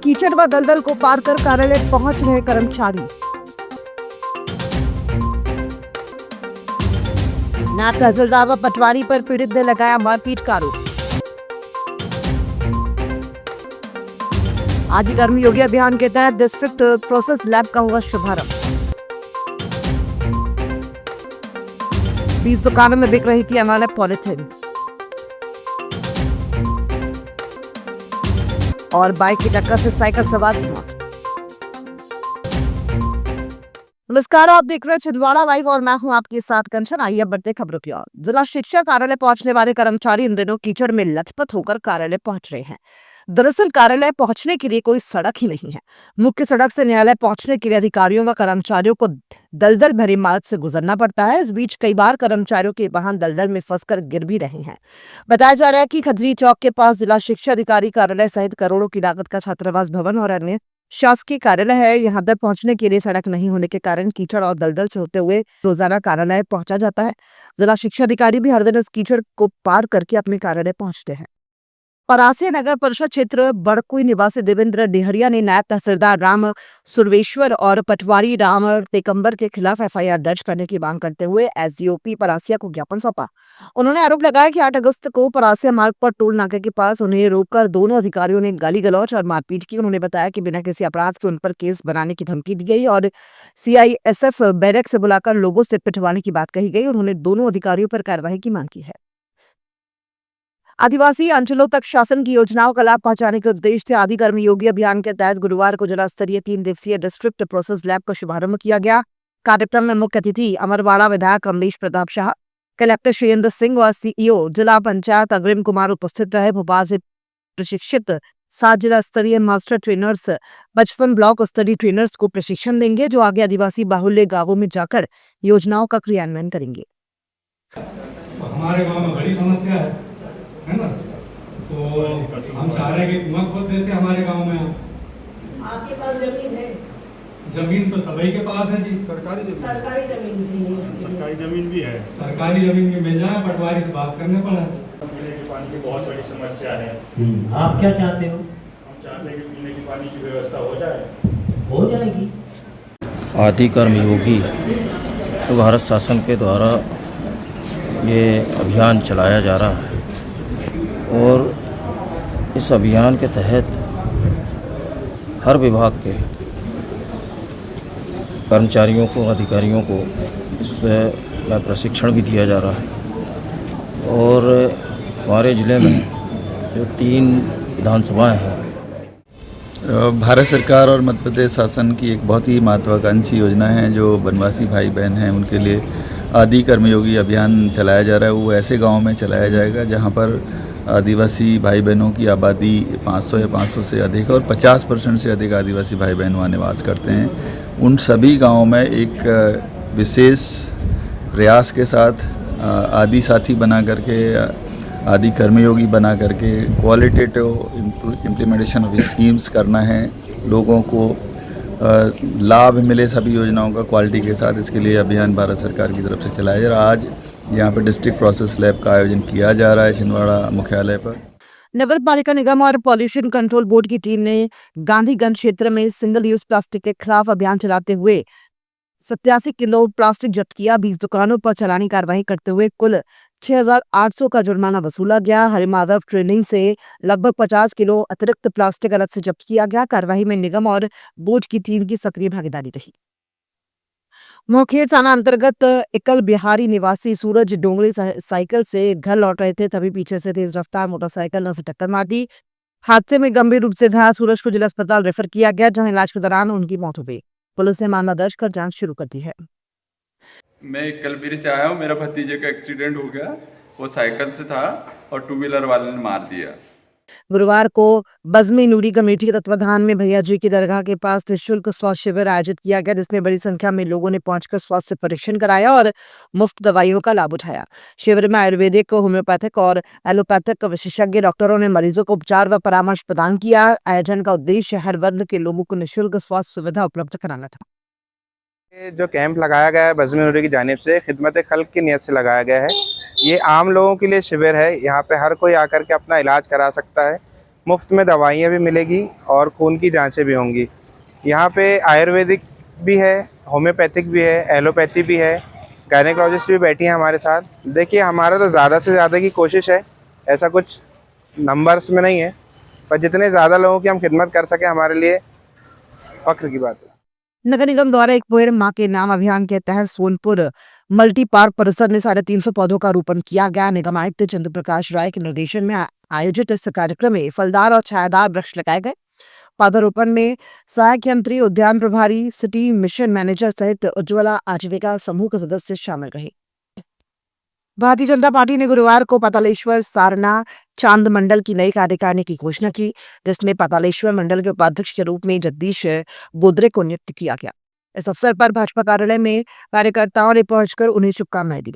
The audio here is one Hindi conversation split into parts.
कीचड़ व दलदल को पार कर कार्यालय पहुंच रहे कर्मचारी। नायब तहसीलदार व पटवारी पर पीड़ित ने लगाया मारपीट का आरोप। आदि कर्मयोगी अभियान के तहत डिस्ट्रिक्ट प्रोसेस लैब का हुआ शुभारंभ। 20 दुकानों में बिक रही थी अमानक पॉलिथीन। और बाइक की टक्कर से साइकिल सवार की मौत। नमस्कार, आप देख रहे हैं छिंदवाड़ा लाइव और मैं हूं आपके साथ कंचन। आइए अब बढ़ते खबरों की ओर। जिला शिक्षा कार्यालय पहुंचने वाले कर्मचारी इन दिनों कीचड़ में लथपथ होकर कार्यालय पहुंच रहे हैं। दरअसल कार्यालय पहुंचने के लिए कोई सड़क ही नहीं है। मुख्य सड़क से न्यायालय पहुंचने के लिए अधिकारियों व कर्मचारियों को दलदल भरी मार्ग से गुजरना पड़ता है। इस बीच कई बार कर्मचारियों के वाहन दलदल में फंसकर गिर भी रहे हैं। बताया जा रहा है कि खजरी चौक के पास जिला शिक्षा अधिकारी कार्यालय सहित करोड़ों की लागत का छात्रावास भवन और अन्य शासकीय कार्यालय है। यहाँ तक पहुंचने के लिए सड़क नहीं होने के कारण कीचड़ और दलदल से होते हुए रोजाना कार्यालय पहुंचा जाता है। जिला शिक्षा अधिकारी भी हर दिन इस कीचड़ को पार करके अपने कार्यालय पहुंचते हैं। परासिया नगर परिषद क्षेत्र बड़कुई निवासी देवेंद्र डेहरिया ने नायब तहसीलदार राम सुरवेश्वर और पटवारी राम तेकंबर के खिलाफ एफआईआर दर्ज करने की मांग करते हुए एसडीओपी परासिया को ज्ञापन सौंपा। उन्होंने आरोप लगाया कि 8 अगस्त को परासिया मार्ग पर टोल नाके के पास उन्हें रोककर दोनों अधिकारियों ने गाली गलौज और मारपीट की। उन्होंने बताया कि बिना किसी अपराध के उन पर केस बनाने की धमकी दी गई और सीआईएसएफ बैरक से बुलाकर लोगों से पिटवाने की बात कही गई। उन्होंने दोनों अधिकारियों पर कार्रवाई की मांग की है। आदिवासी अंचलों तक शासन की योजनाओं का लाभ पहुंचाने के उद्देश्य से आदि कर्मयोगी अभियान के तहत गुरुवार को जिला स्तरीय 3 दिवसीय डिस्ट्रिक्ट प्रोसेस लैब का शुभारंभ किया गया। कार्यक्रम में मुख्य अतिथि अमरवाड़ा विधायक कमलेश प्रताप शाह, कलेक्टर श्रीेंद्र सिंह और सीईओ जिला पंचायत अग्रिम कुमार उपस्थित रहे। भोपाल से प्रशिक्षित 7 जिला स्तरीय मास्टर ट्रेनर्स 55 ब्लॉक स्तरीय ट्रेनर्स को प्रशिक्षण देंगे, जो आगे आदिवासी बाहुल्य गांवों में जाकर योजनाओं का क्रियान्वयन करेंगे। हमारे गांव में बड़ी समस्या है ना, तो हम चाह रहे हैं कि कुआं खोद देते हमारे गांव में। आपके पास जमीन है? जमीन तो सभी के पास है जी। सरकारी जमीन भी है। सरकारी जमीन भी मिल जाए, पटवारी से बात करने पड़ा। पीने के पानी की बहुत बड़ी समस्या है। आप क्या चाहते हो? हम चाहते हैं कि पीने के पानी की व्यवस्था हो जाए। हो जाएगी। आदि कर्मयोगी तो भारत शासन के द्वारा ये अभियान चलाया जा रहा है और इस अभियान के तहत हर विभाग के कर्मचारियों को, अधिकारियों को इसमें प्रशिक्षण भी दिया जा रहा है। और हमारे ज़िले में जो 3 विधानसभाएं हैं, भारत सरकार और मध्य प्रदेश शासन की एक बहुत ही महत्वाकांक्षी योजना है जो वनवासी भाई बहन हैं उनके लिए आदि कर्मयोगी अभियान चलाया जा रहा है। वो ऐसे गाँव में चलाया जाएगा जहाँ पर आदिवासी भाई बहनों की आबादी 500 या 500 से अधिक और 50% से अधिक आदिवासी भाई बहन वहाँ निवास करते हैं। उन सभी गाँवों में एक विशेष प्रयास के साथ आदि साथी बना करके, आदि कर्मयोगी बना करके क्वालिटेटिव इम्प्लीमेंटेशन ऑफ स्कीम्स करना है। लोगों को लाभ मिले सभी योजनाओं का क्वालिटी के साथ। इसके लिए अभियान भारत सरकार की तरफ से चलाया जा रहा है। आज यहाँ पर डिस्ट्रिक्ट प्रोसेस लैब का आयोजन किया जा रहा है छिंदवाड़ा मुख्यालय पर। नगर पालिका निगम और पॉल्यूशन कंट्रोल बोर्ड की टीम ने गांधीगंज क्षेत्र में सिंगल यूज प्लास्टिक के खिलाफ अभियान चलाते हुए 87 किलो प्लास्टिक जब्त किया। 20 दुकानों पर चालानी कार्रवाई करते हुए कुल 6,800 का जुर्माना वसूला गया। हरिमाधव ट्रेनिंग से लगभग 50 किलो अतिरिक्त प्लास्टिक अलग से जब्त किया गया। कार्रवाई में निगम और बोर्ड की टीम की सक्रिय भागीदारी रही। मोखेर थाना अंतर्गत इकल बिहारी निवासी सूरज डोंगरी साइकिल से घर लौट रहे थे, तभी पीछे से तेज रफ्तार मोटरसाइकिल से टक्कर मार दी। हादसे में गंभीर रूप से घायल सूरज को जिला अस्पताल रेफर किया गया, जहां इलाज के दौरान उनकी मौत हो गई। पुलिस ने मामला दर्ज कर जांच शुरू कर दी है। मैं कलबिरी से आया हूँ। मेरा भतीजे का एक्सीडेंट हो गया। वो साइकिल से था और 2 व्हीलर वाले ने मार दिया। गुरुवार को बज़मी नूरी कमेटी के तत्वाधान में भैया जी की दरगाह के पास निःशुल्क स्वास्थ्य शिविर आयोजित किया गया, जिसमें बड़ी संख्या में लोगों ने पहुंचकर स्वास्थ्य परीक्षण कराया और मुफ्त दवाइयों का लाभ उठाया। शिविर में आयुर्वेदिक, होम्योपैथिक और एलोपैथिक विशेषज्ञ डॉक्टरों ने मरीजों को उपचार व परामर्श प्रदान किया। आयोजन का उद्देश्य हर वर्ग के लोगों को निःशुल्क स्वास्थ्य सुविधा उपलब्ध कराना था। जो कैंप लगाया गया है बज़मी नूरी की जानिब से खिदमत खल्क की नियत से लगाया गया है। ये आम लोगों के लिए शिविर है। यहाँ पे हर कोई आकर के अपना इलाज करा सकता है। मुफ्त में दवाइयाँ भी मिलेगी और खून की जांचें भी होंगी। यहाँ पे आयुर्वेदिक भी है, होम्योपैथिक भी है, एलोपैथी भी है, गायनेकोलॉजिस्ट भी बैठी हैं हमारे साथ। देखिए, हमारा तो ज़्यादा से ज़्यादा की कोशिश है, ऐसा कुछ नंबर्स में नहीं है, पर जितने ज़्यादा लोगों की हम खिदमत कर सकें हमारे लिए फ़ख्र की बात है। नगर निगम द्वारा एक पेड़ माँ के नाम अभियान के तहत सोनपुर मल्टी पार्क परिसर में 350 पौधों का रोपण किया गया। निगम आयुक्त चंद्र प्रकाश राय के निर्देशन में आयोजित इस कार्यक्रम में फलदार और छायादार वृक्ष लगाए गए। पौधारोपण में सहायक यंत्री, उद्यान प्रभारी, सिटी मिशन मैनेजर सहित उज्ज्वला आजीविका समूह के सदस्य शामिल रहे। भारतीय जनता पार्टी ने गुरुवार को पातालेश्वर सारना चांद मंडल की नई कार्यकारिणी की घोषणा की, जिसमें पातालेश्वर मंडल के उपाध्यक्ष के रूप में जगदीश बोदरे को नियुक्त किया गया। इस अवसर पर भाजपा कार्यालय में कार्यकर्ताओं ने पहुंचकर उन्हें शुभकामनाएं दी।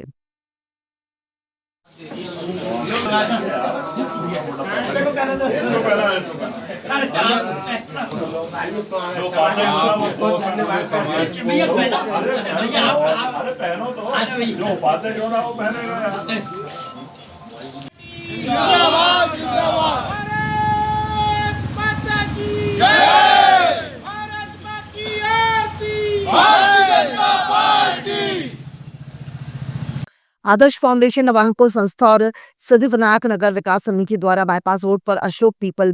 आदर्श फाउंडेशन, नवांकुर संस्था और सिद्धिविनायक नगर विकास समिति द्वारा बाईपास रोड पर अशोक, पीपल,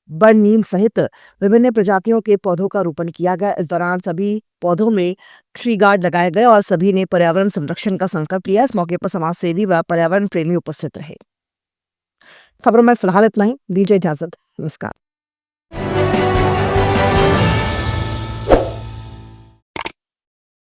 बड़, नीम सहित विभिन्न प्रजातियों के पौधों का रोपण किया गया। इस दौरान सभी पौधों में ट्री गार्ड लगाए गए और सभी ने पर्यावरण संरक्षण का संकल्प लिया। इस मौके पर समाज सेवी व पर्यावरण प्रेमी उपस्थित रहे। खबरों में फिलहाल इतना ही। दीजिए इजाजत। नमस्कार।